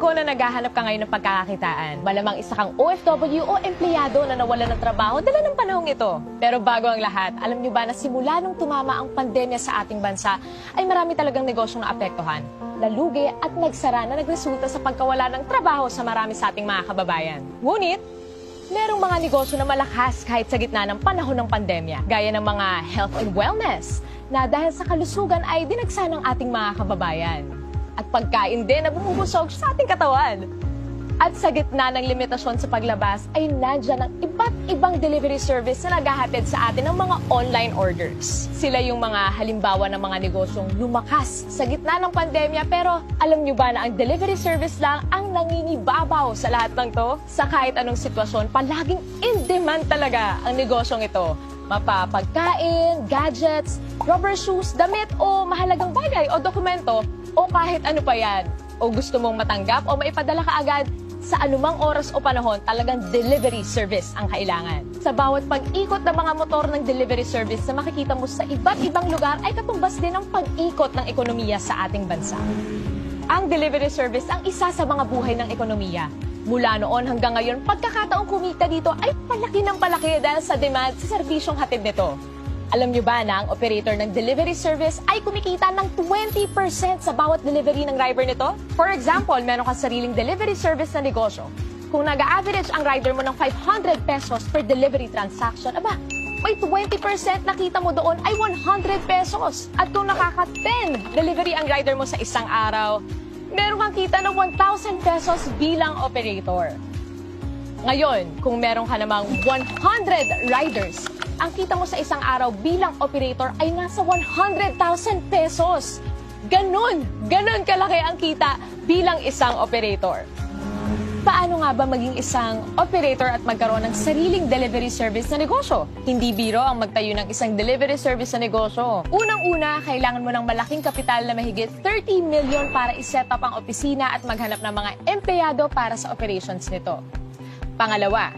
ko na naghahanap ka ngayon ng pagkakakitaan. Malamang isa kang OFW o empleyado na nawalan ng trabaho dala ng panahong ito. Pero bago ang lahat, alam niyo ba na simula nung tumama ang pandemya sa ating bansa, ay marami talagang negosyong naapektuhan, nalugi at nagsara na nagresulta sa pagkawala ng trabaho sa marami sa ating mga kababayan. Ngunit, merong mga negosyo na malakas kahit sa gitna ng panahon ng pandemya, gaya ng mga health and wellness, na dahil sa kalusugan ay dinagsa ng ating mga kababayan. At pagkain din na bumubusog sa ating katawan. At sa gitna ng limitasyon sa paglabas ay nandyan ang iba't ibang delivery service na naghahatid sa atin ng mga online orders. Sila yung mga halimbawa ng mga negosyong lumakas sa gitna ng pandemya, pero alam nyo ba na ang delivery service lang ang nangingibabaw sa lahat ng to? Sa kahit anong sitwasyon, palaging in demand talaga ang negosyong ito. Mapapagkain, gadgets, rubber shoes, damit o mahalagang bagay o dokumento o kahit ano pa yan. O gusto mong matanggap o maipadala ka agad, sa anumang oras o panahon, talagang delivery service ang kailangan. Sa bawat pag-ikot ng mga motor ng delivery service na makikita mo sa iba't ibang lugar ay katumbas din ang pag-ikot ng ekonomiya sa ating bansa. Ang delivery service ang isa sa mga buhay ng ekonomiya. Mula noon hanggang ngayon, pagkakataong kumita dito ay palaki ng palaki dahil sa demand sa serbisyong hatid nito. Alam nyo ba na ang operator ng delivery service ay kumikita ng 20% sa bawat delivery ng driver nito? For example, meron kang sariling delivery service na negosyo. Kung nag-average ang rider mo ng 500 pesos per delivery transaction, aba, may 20% nakita mo doon ay 100 pesos. At kung nakaka-10 delivery ang rider mo sa isang araw, meron kang kita ng 1,000 pesos bilang operator. Ngayon, kung meron ka namang 100 riders, ang kita mo sa isang araw bilang operator ay nasa 100,000 pesos. Ganon kalaki ang kita bilang isang operator. Paano nga ba maging isang operator at magkaroon ng sariling delivery service na negosyo? Hindi biro ang magtayo ng isang delivery service na negosyo. Unang-una, kailangan mo ng malaking kapital na mahigit 30 million para iset up ang opisina at maghanap ng mga empleyado para sa operations nito. Pangalawa,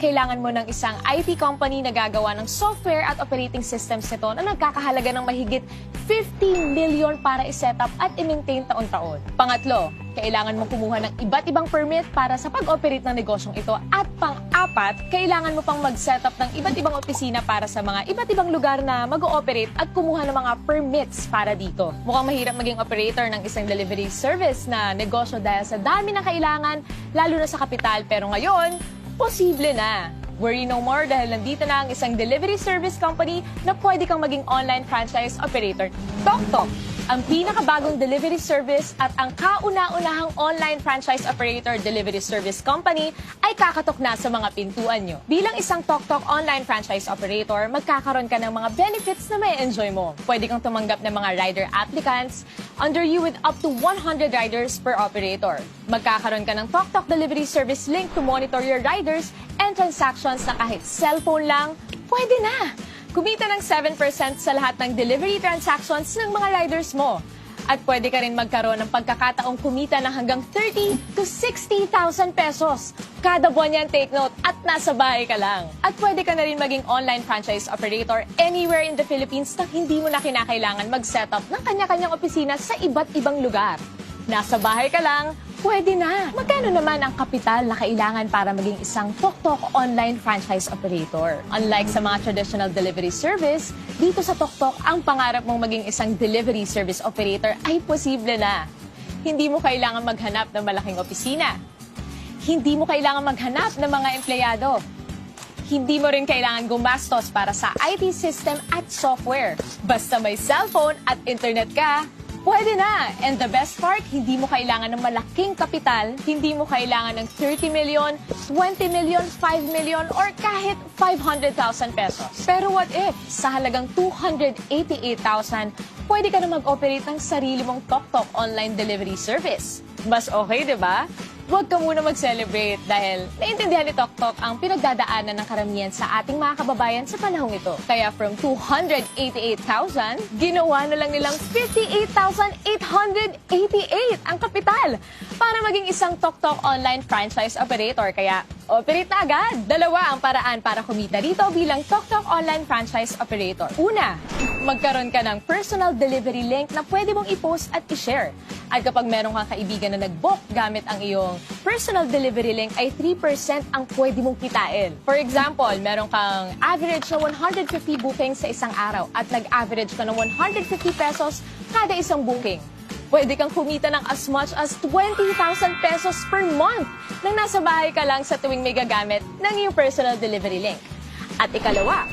kailangan mo ng isang IT company na gagawa ng software at operating systems nito na nagkakahalaga ng mahigit 50 million para i-set up at i-maintain taon-taon. Pangatlo, kailangan mo kumuha ng iba't ibang permit para sa pag-operate ng negosyong ito. At pang-apat, kailangan mo pang mag-set up ng iba't ibang opisina para sa mga iba't ibang lugar na mag-ooperate at kumuha ng mga permits para dito. Mukhang mahirap maging operator ng isang delivery service na negosyo dahil sa dami ng kailangan, lalo na sa kapital. Pero ngayon, posible na. Worry no more dahil nandito na ang isang delivery service company na pwede kang maging online franchise operator. TokTok, ang pinakabagong delivery service at ang kauna-unahang online franchise operator delivery service company ay kakatok na sa mga pintuan nyo. Bilang isang TokTok online franchise operator, magkakaroon ka ng mga benefits na may enjoy mo. Pwede kang tumanggap ng mga rider applicants under you with up to 100 riders per operator. Magkakaroon ka ng TokTok delivery service link to monitor your riders and transactions na kahit cellphone lang, pwede na. Kumita ng 7% sa lahat ng delivery transactions ng mga riders mo. At pwede ka rin magkaroon ng pagkakataong kumita ng hanggang 30 to 60,000 pesos. Kada buwan yan, take note, at nasa bahay ka lang. At pwede ka na rin maging online franchise operator anywhere in the Philippines na hindi mo na kinakailangan mag-set up ng kanya-kanyang opisina sa iba't ibang lugar. Nasa bahay ka lang, pwede na. Magkano naman ang kapital na kailangan para maging isang TokTok online franchise operator? Unlike sa mga traditional delivery service, dito sa TokTok, ang pangarap mong maging isang delivery service operator ay posible na. Hindi mo kailangan maghanap ng malaking opisina. Hindi mo kailangan maghanap ng mga empleyado. Hindi mo rin kailangan gumastos para sa IT system at software. Basta may cellphone at internet ka, pwede na! And the best part, hindi mo kailangan ng malaking kapital, hindi mo kailangan ng 30 million, 20 million, 5 million, or kahit 500,000 pesos. Pero what if, sa halagang 288,000, pwede ka na mag-operate ng sarili mong TokTok online delivery service? Mas okay, di ba? Huwag ka muna mag-celebrate dahil naintindihan ni TokTok ang pinagdadaanan ng karamihan sa ating mga kababayan sa panahong ito. Kaya from 288,000, ginawa na lang nilang 58,888 ang kapital para maging isang TokTok online franchise operator. Kaya Operate na agad! Dalawa ang paraan para kumita dito bilang TokTok online franchise operator. Una, magkaroon ka ng personal delivery link na pwede mong i-post at i-share. At kapag meron kang kaibigan na nag-book gamit ang iyong personal delivery link, ay 3% ang pwede mong kitain. For example, meron kang average na 150 bookings sa isang araw at nag-average ka ng 150 pesos kada isang booking. Pwede kang kumita ng as much as 20,000 pesos per month nang nasa bahay ka lang sa tuwing may gagamit ng iyong personal delivery link. At ikalawa,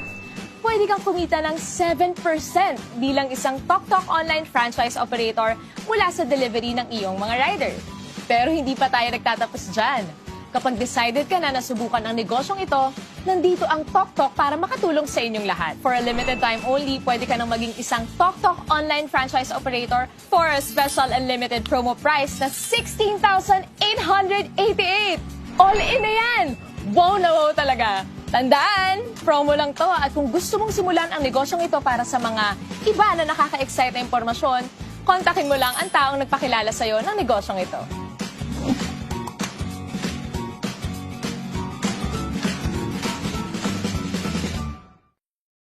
pwede kang kumita ng 7% bilang isang TokTok online franchise operator mula sa delivery ng iyong mga rider. Pero hindi pa tayo nagtatapos dyan. Kapag decided ka na nasubukan ang negosyong ito, nandito ang TokTok para makatulong sa inyong lahat. For a limited time only, pwede ka nang maging isang TokTok online franchise operator for a special unlimited promo price na 16,888! All in na yan! Wow na wow talaga! Tandaan, promo lang to at kung gusto mong simulan ang negosyong ito para sa mga iba na nakaka-excite na impormasyon, kontakin mo lang ang taong nagpakilala sa'yo ng negosyong ito.